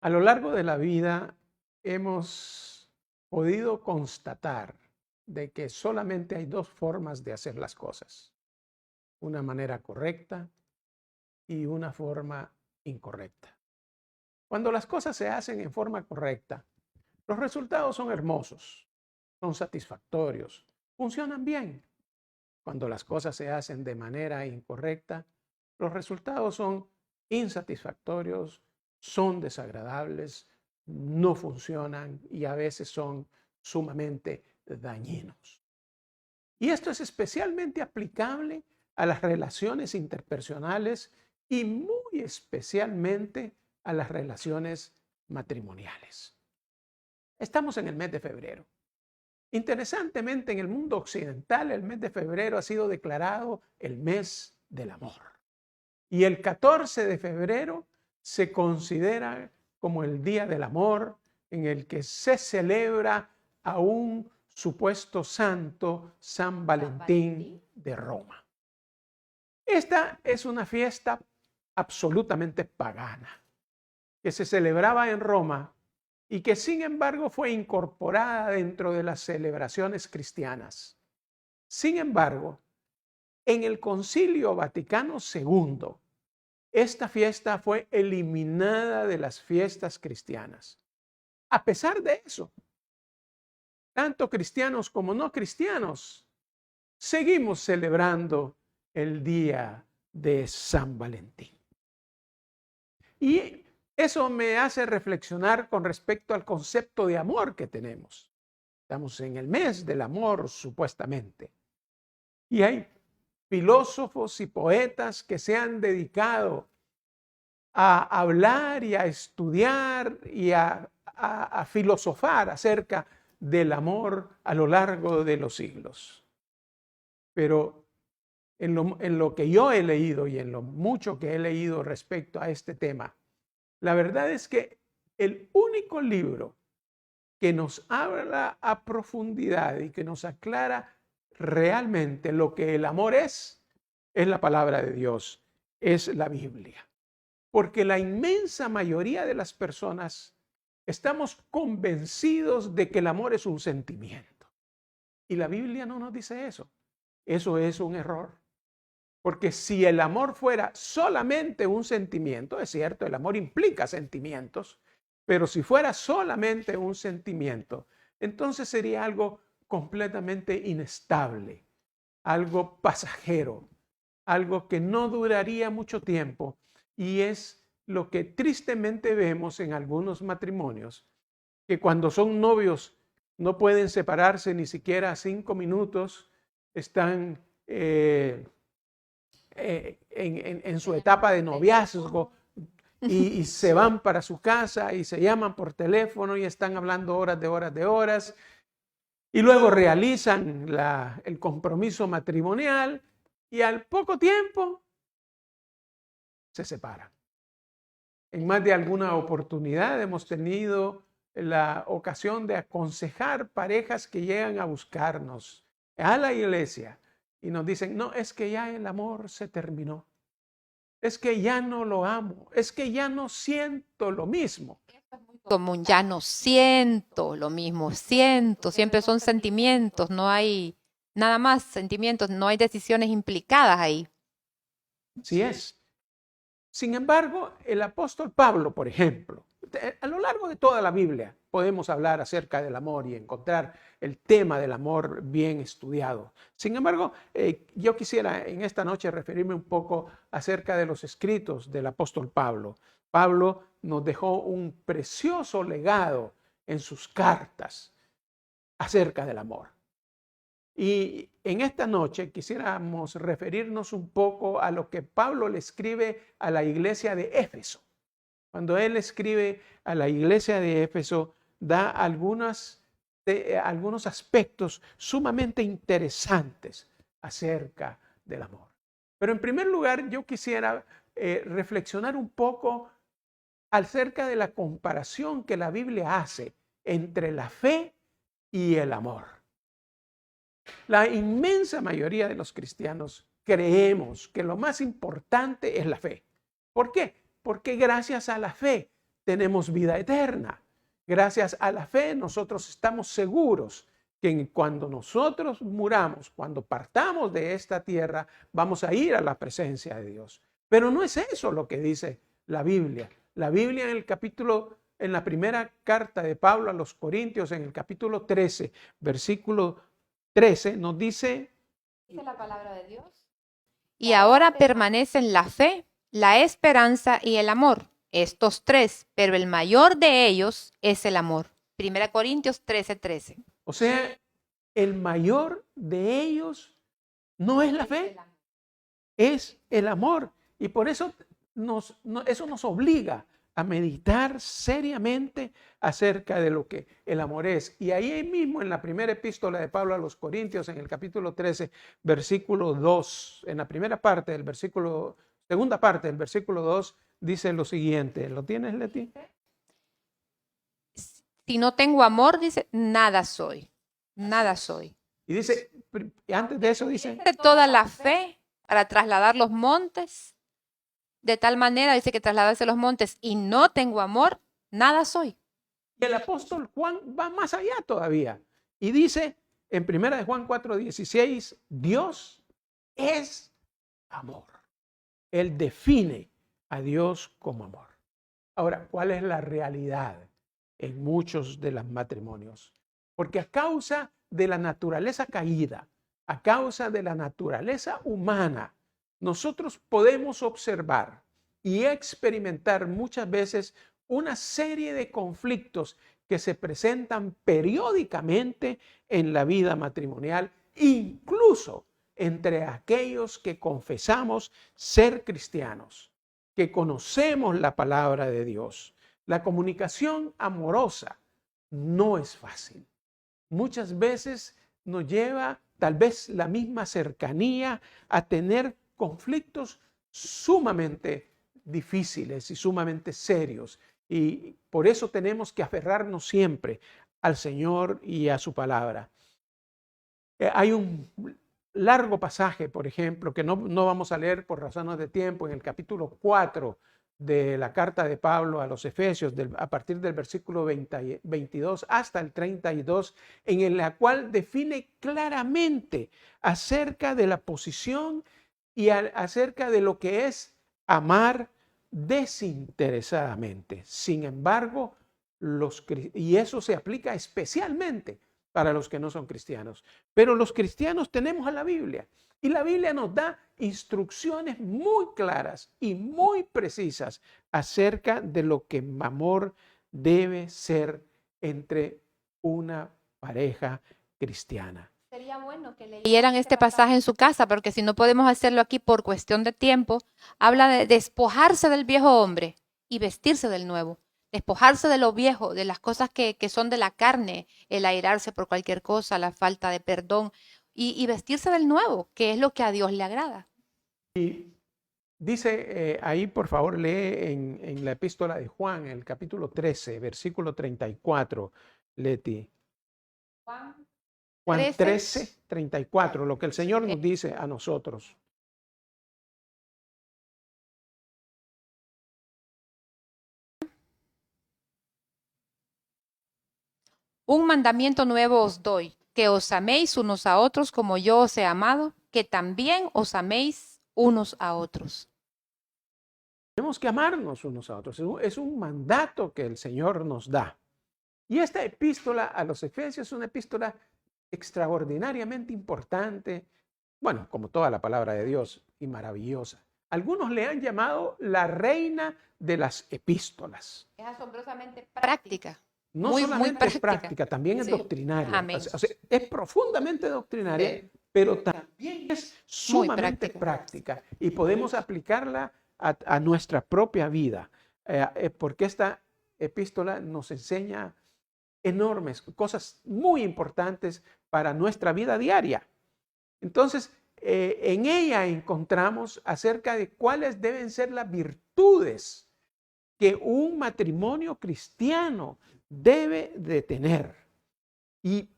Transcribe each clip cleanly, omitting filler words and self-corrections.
A lo largo de la vida hemos podido constatar de que solamente hay dos formas de hacer las cosas, una manera correcta y una forma incorrecta. Cuando las cosas se hacen en forma correcta, los resultados son hermosos, son satisfactorios, funcionan bien. Cuando las cosas se hacen de manera incorrecta, los resultados son insatisfactorios, son desagradables, no funcionan y a veces son sumamente dañinos. Y esto es especialmente aplicable a las relaciones interpersonales y muy especialmente a las relaciones matrimoniales. Estamos en el mes de febrero. Interesantemente, en el mundo occidental, el mes de febrero ha sido declarado el mes del amor. Y el 14 de febrero se considera como el Día del Amor, en el que se celebra a un supuesto santo, San Valentín de Roma. Esta es una fiesta absolutamente pagana, que se celebraba en Roma y que sin embargo fue incorporada dentro de las celebraciones cristianas. Sin embargo, en el Concilio Vaticano II, esta fiesta fue eliminada de las fiestas cristianas. A pesar de eso, tanto cristianos como no cristianos, seguimos celebrando el día de San Valentín. Y eso me hace reflexionar con respecto al concepto de amor que tenemos. Estamos en el mes del amor, supuestamente. Y hay filósofos y poetas que se han dedicado a hablar y a estudiar y a filosofar acerca del amor a lo largo de los siglos. Pero en lo que yo he leído y en lo mucho que he leído respecto a este tema, la verdad es que el único libro que nos habla a profundidad y que nos aclara realmente lo que el amor es la palabra de Dios, es la Biblia. Porque la inmensa mayoría de las personas estamos convencidos de que el amor es un sentimiento. Y la Biblia no nos dice eso. Eso es un error. Porque si el amor fuera solamente un sentimiento, es cierto, el amor implica sentimientos, pero si fuera solamente un sentimiento, entonces sería algo completamente inestable, algo pasajero, algo que no duraría mucho tiempo, y es lo que tristemente vemos en algunos matrimonios, que cuando son novios no pueden separarse ni siquiera 5 minutos, están en su etapa de noviazgo y se van para su casa y se llaman por teléfono y están hablando horas de horas de horas y luego realizan el compromiso matrimonial y al poco tiempo se separan. En más de alguna oportunidad hemos tenido la ocasión de aconsejar parejas que llegan a buscarnos a la iglesia y nos dicen, no, es que ya el amor se terminó. Es que ya no lo amo. Es que ya no siento lo mismo. Común, ya no siento lo mismo, siento, siempre son sentimientos, no hay nada más sentimientos, no hay decisiones implicadas ahí. Así es. Sin embargo, el apóstol Pablo, por ejemplo, a lo largo de toda la Biblia podemos hablar acerca del amor y encontrar el tema del amor bien estudiado. Sin embargo, yo quisiera en esta noche referirme un poco acerca de los escritos del apóstol Pablo. Pablo nos dejó un precioso legado en sus cartas acerca del amor. Y en esta noche quisiéramos referirnos un poco a lo que Pablo le escribe a la iglesia de Éfeso. Cuando él escribe a la iglesia de Éfeso, da algunos aspectos sumamente interesantes acerca del amor. Pero en primer lugar, yo quisiera reflexionar un poco acerca de la comparación que la Biblia hace entre la fe y el amor. La inmensa mayoría de los cristianos creemos que lo más importante es la fe. ¿Por qué? Porque gracias a la fe tenemos vida eterna. Gracias a la fe nosotros estamos seguros que cuando nosotros muramos, cuando partamos de esta tierra, vamos a ir a la presencia de Dios. Pero no es eso lo que dice la Biblia. La Biblia en la primera carta de Pablo a los Corintios, en el capítulo 13, versículo 13, nos dice... Dice la palabra de Dios. Y ahora permanecen la fe, la esperanza y el amor. Estos tres, pero el mayor de ellos es el amor. 1 Corintios 13:13. O sea, el mayor de ellos no es la fe, es el amor. Y por eso eso nos obliga a meditar seriamente acerca de lo que el amor es. Y ahí mismo en la primera epístola de Pablo a los Corintios, en el capítulo 13, versículo 2, en la segunda parte del versículo 2, dice lo siguiente. ¿Lo tienes, Leti? Si no tengo amor, dice, nada soy. Nada soy. Y dice, antes de eso dice... De toda la fe para trasladar los montes. De tal manera, dice que trasladarse los montes y no tengo amor, nada soy. Y el apóstol Juan va más allá todavía. Y dice en 1 Juan 4:16, Dios es amor. Él define a Dios como amor. Ahora, ¿cuál es la realidad en muchos de los matrimonios? Porque a causa de la naturaleza caída, a causa de la naturaleza humana, nosotros podemos observar y experimentar muchas veces una serie de conflictos que se presentan periódicamente en la vida matrimonial, incluso entre aquellos que confesamos ser cristianos, que conocemos la palabra de Dios. La comunicación amorosa no es fácil. Muchas veces nos lleva tal vez la misma cercanía a tener conflictos sumamente difíciles y sumamente serios. Y por eso tenemos que aferrarnos siempre al Señor y a su palabra. Hay un largo pasaje, por ejemplo, que no vamos a leer por razones de tiempo, en el capítulo 4 de la carta de Pablo a los Efesios, a partir del versículo 22 hasta el 32, en la cual define claramente acerca de la posición y acerca de lo que es amar desinteresadamente. Sin embargo, y eso se aplica especialmente para los que no son cristianos. Pero los cristianos tenemos a la Biblia. Y la Biblia nos da instrucciones muy claras y muy precisas acerca de lo que amor debe ser entre una pareja cristiana. Sería bueno que leyeran este pasaje en su casa, porque si no podemos hacerlo aquí por cuestión de tiempo, habla de despojarse del viejo hombre y vestirse del nuevo. Despojarse de lo viejo, de las cosas que son de la carne, el airarse por cualquier cosa, la falta de perdón, y vestirse del nuevo, que es lo que a Dios le agrada. Y dice ahí, por favor, lee en la epístola de Juan, el capítulo 13, versículo 34, Leti. Juan 13, 34, lo que el Señor nos dice a nosotros. Un mandamiento nuevo os doy, que os améis unos a otros como yo os he amado, que también os améis unos a otros. Tenemos que amarnos unos a otros. Es un mandato que el Señor nos da. Y esta epístola a los Efesios es una epístola extraordinariamente importante, bueno, como toda la palabra de Dios, y maravillosa. Algunos le han llamado la reina de las epístolas. Es asombrosamente práctica. No solamente es práctica, también es doctrinaria. O sea, es profundamente doctrinaria, pero también es sumamente práctica. Y podemos aplicarla a nuestra propia vida, porque esta epístola nos enseña enormes cosas muy importantes para nuestra vida diaria. Entonces, en ella encontramos acerca de cuáles deben ser las virtudes que un matrimonio cristiano debe de tener. Y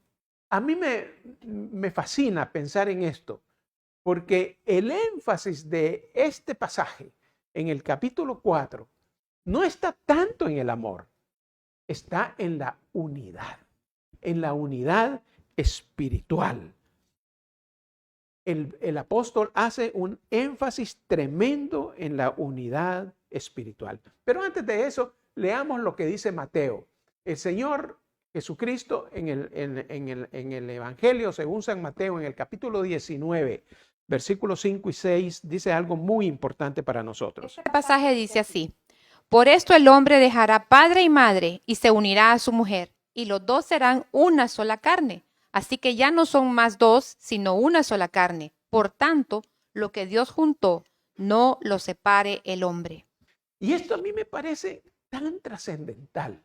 a mí me fascina pensar en esto, porque el énfasis de este pasaje en el capítulo 4 no está tanto en el amor, está en la unidad espiritual. El apóstol hace un énfasis tremendo en la unidad espiritual. Pero antes de eso, leamos lo que dice Mateo. El Señor Jesucristo en el Evangelio, según San Mateo, en el capítulo 19, versículos 5 y 6, dice algo muy importante para nosotros. Este pasaje dice así: por esto el hombre dejará padre y madre y se unirá a su mujer, y los dos serán una sola carne. Así que ya no son más dos, sino una sola carne. Por tanto, lo que Dios juntó, no lo separe el hombre. Y esto a mí me parece tan trascendental,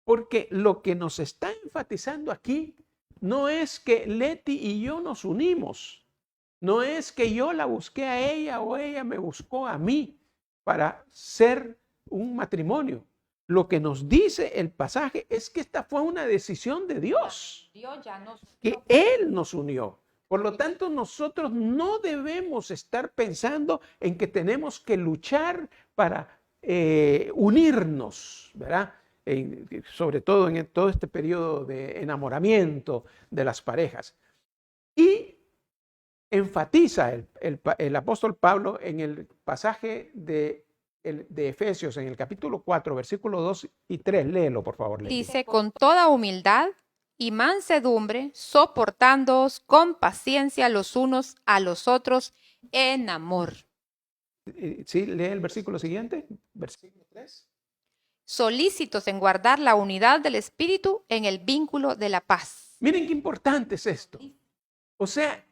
porque lo que nos está enfatizando aquí no es que Leti y yo nos unimos, no es que yo la busqué a ella o ella me buscó a mí para ser un matrimonio. Lo que nos dice el pasaje es que esta fue una decisión de Dios, que Él nos unió. Por lo tanto, nosotros no debemos estar pensando en que tenemos que luchar para unirnos, ¿verdad? Sobre todo en todo este periodo de enamoramiento de las parejas. Y enfatiza el apóstol Pablo en el pasaje de Efesios, en el capítulo 4, versículos 2 y 3. Léelo, por favor. Dice: con toda humildad y mansedumbre, soportándoos con paciencia los unos a los otros en amor. Sí, lee el versículo siguiente, versículo 3. Solícitos en guardar la unidad del Espíritu en el vínculo de la paz. Miren qué importante es esto. O sea,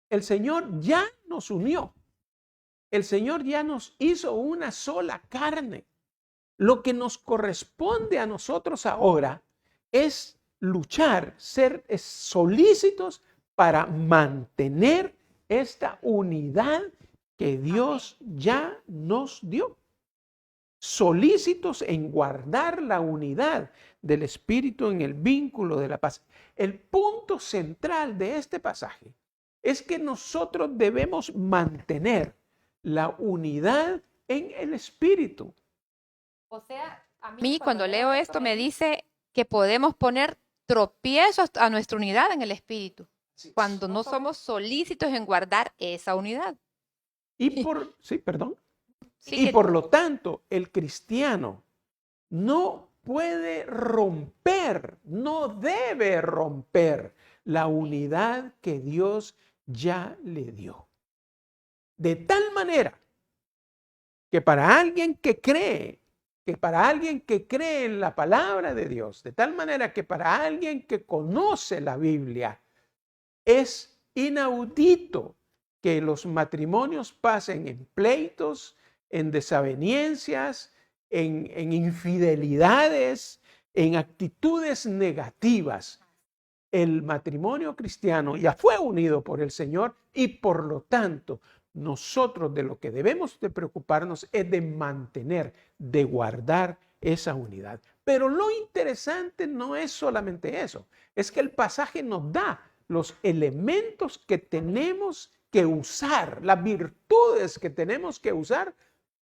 el Señor ya nos unió. El Señor ya nos hizo una sola carne. Lo que nos corresponde a nosotros ahora es luchar, ser solícitos para mantener esta unidad que Dios ya nos dio. Solícitos en guardar la unidad del Espíritu en el vínculo de la paz. El punto central de este pasaje es que nosotros debemos mantener la unidad en el Espíritu. O sea, a mí cuando leo esto me dice que podemos poner tropiezos a nuestra unidad en el Espíritu, cuando no somos solícitos en guardar esa unidad. Y por lo tanto, el cristiano no puede romper, no debe romper la unidad que Dios ya le dio. De tal manera que para alguien que cree en la palabra de Dios, de tal manera que para alguien que conoce la Biblia, es inaudito que los matrimonios pasen en pleitos, en desavenencias, en infidelidades, en actitudes negativas. El matrimonio cristiano ya fue unido por el Señor y por lo tanto nosotros de lo que debemos de preocuparnos es de mantener, de guardar esa unidad. Pero lo interesante no es solamente eso, es que el pasaje nos da los elementos que tenemos que usar, las virtudes que tenemos que usar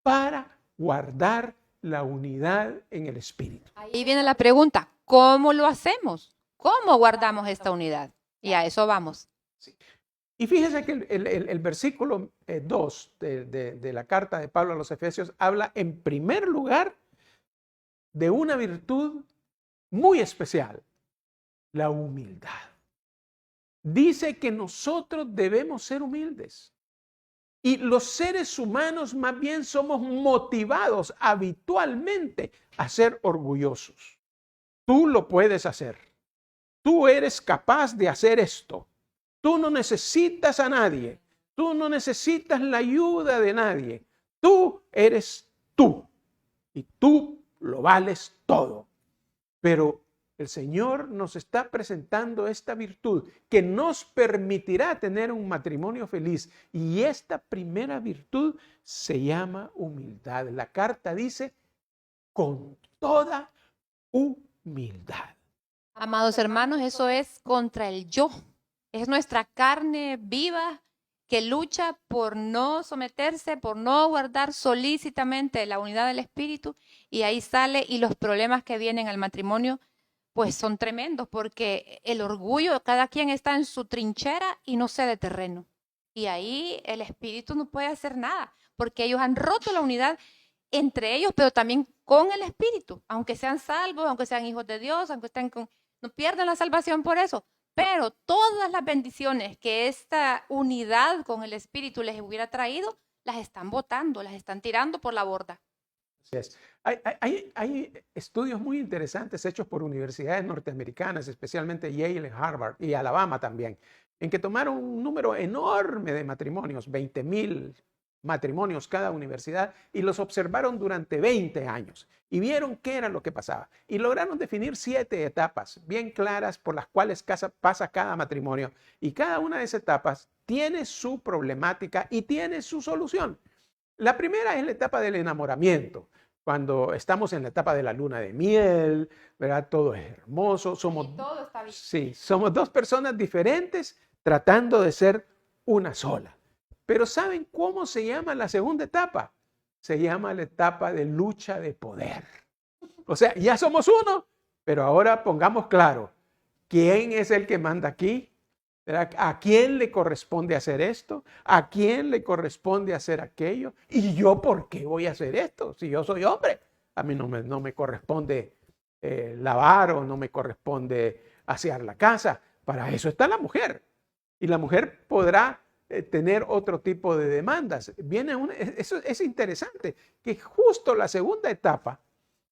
para guardar la unidad en el Espíritu. Ahí viene la pregunta: ¿cómo lo hacemos? ¿Cómo guardamos esta unidad? Y a eso vamos. Sí. Y fíjese que el versículo 2 de la carta de Pablo a los Efesios habla en primer lugar de una virtud muy especial, la humildad. Dice que nosotros debemos ser humildes. Y los seres humanos más bien somos motivados habitualmente a ser orgullosos. Tú lo puedes hacer. Tú eres capaz de hacer esto. Tú no necesitas a nadie. Tú no necesitas la ayuda de nadie. Tú eres tú. Y tú lo vales todo. Pero el Señor nos está presentando esta virtud que nos permitirá tener un matrimonio feliz. Y esta primera virtud se llama humildad. La carta dice, con toda humildad. Amados hermanos, eso es contra el yo. Es nuestra carne viva que lucha por no someterse, por no guardar solícitamente la unidad del espíritu, y ahí sale, y los problemas que vienen al matrimonio pues son tremendos, porque el orgullo, cada quien está en su trinchera y no cede terreno. Y ahí el espíritu no puede hacer nada, porque ellos han roto la unidad entre ellos, pero también con el espíritu, aunque sean salvos, aunque sean hijos de Dios, aunque estén no pierdan la salvación por eso. Pero todas las bendiciones que esta unidad con el espíritu les hubiera traído, las están botando, las están tirando por la borda. Así es. Hay estudios muy interesantes hechos por universidades norteamericanas, especialmente Yale, Harvard y Alabama también, en que tomaron un número enorme de matrimonios, 20,000 matrimonios cada universidad, y los observaron durante 20 años y vieron qué era lo que pasaba. Y lograron definir 7 etapas bien claras por las cuales pasa cada matrimonio. Y cada una de esas etapas tiene su problemática y tiene su solución. La primera es la etapa del enamoramiento. Cuando estamos en la etapa de la luna de miel, ¿verdad? Todo es hermoso. Y todo está bien. Sí, somos dos personas diferentes tratando de ser una sola. Pero ¿saben cómo se llama la segunda etapa? Se llama la etapa de lucha de poder. O sea, ya somos uno, pero ahora pongamos claro, ¿quién es el que manda aquí? ¿Verdad? ¿A quién le corresponde hacer esto? ¿A quién le corresponde hacer aquello? ¿Y yo por qué voy a hacer esto? Si yo soy hombre, a mí no me corresponde lavar o no me corresponde asear la casa. Para eso está la mujer. Y la mujer podrá tener otro tipo de demandas. Eso es interesante, que justo la segunda etapa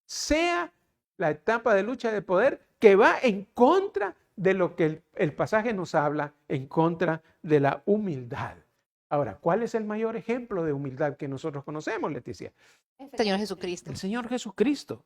sea la etapa de lucha de poder que va en contra de lo que el pasaje nos habla, en contra de la humildad. Ahora, ¿cuál es el mayor ejemplo de humildad que nosotros conocemos, Leticia? El Señor Jesucristo. El Señor Jesucristo.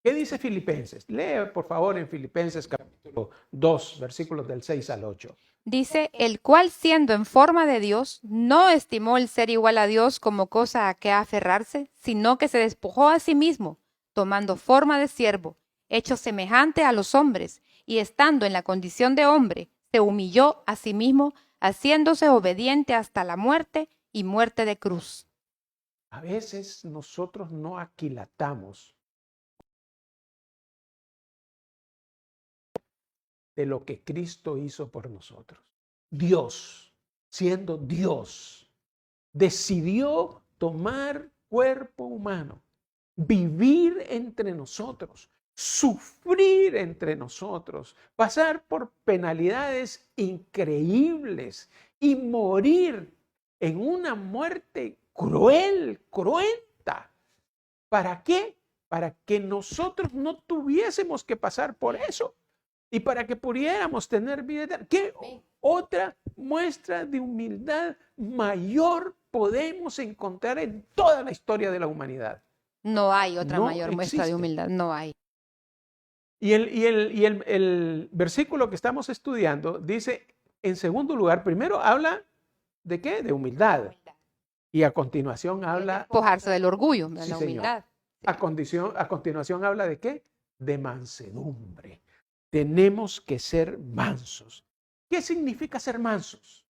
¿Qué dice Filipenses? Lee, por favor, en Filipenses capítulo 2, versículos del 6 al 8. Dice, el cual siendo en forma de Dios, no estimó el ser igual a Dios como cosa a que aferrarse, sino que se despojó a sí mismo, tomando forma de siervo, hecho semejante a los hombres, y estando en la condición de hombre, se humilló a sí mismo, haciéndose obediente hasta la muerte y muerte de cruz. A veces nosotros no aquilatamos de lo que Cristo hizo por nosotros. Dios, siendo Dios, decidió tomar cuerpo humano, vivir entre nosotros, sufrir entre nosotros, pasar por penalidades increíbles y morir en una muerte cruel, cruenta. ¿Para qué? Para que nosotros no tuviésemos que pasar por eso y para que pudiéramos tener vida eterna. ¿Qué otra muestra de humildad mayor podemos encontrar en toda la historia de la humanidad? No hay otra No mayor muestra de existe. humildad, no hay. Y el versículo que estamos estudiando dice, en segundo lugar, primero habla ¿de qué? De humildad. Y a continuación habla, Despojarse del orgullo, de Sí, la señor. humildad. a continuación habla de qué? De mansedumbre. Tenemos que ser mansos. ¿Qué significa ser mansos?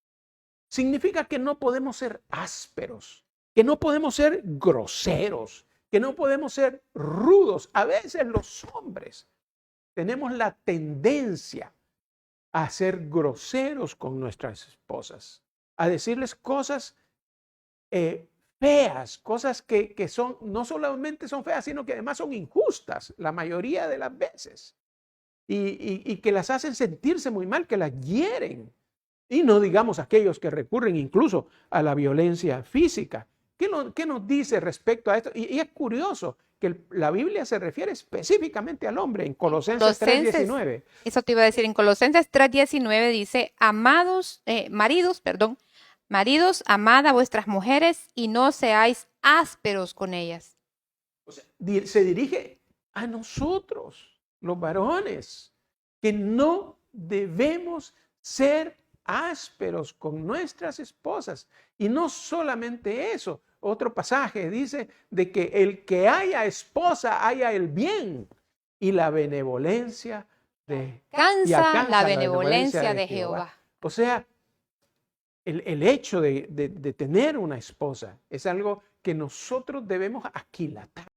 Significa que no podemos ser ásperos, que no podemos ser groseros, que no podemos ser rudos. A veces los hombres tenemos la tendencia a ser groseros con nuestras esposas, a decirles cosas feas, cosas que son, no solamente son feas, sino que además son injustas la mayoría de las veces. Y que las hacen sentirse muy mal, que las hieren. Y no digamos aquellos que recurren incluso a la violencia física. ¿Qué nos dice respecto a esto? Y es curioso que la Biblia se refiere específicamente al hombre en Colosenses 3:19. Eso te iba a decir, en Colosenses 3:19 dice, maridos, amad a vuestras mujeres y no seáis ásperos con ellas. O sea, se dirige a nosotros, los varones, que no debemos ser ásperos con nuestras esposas. Y no solamente eso, otro pasaje dice de que el que haya esposa haya el bien y la benevolencia de Alcanza la benevolencia de Jehová. O sea, el hecho de tener una esposa es algo que nosotros debemos aquilatar.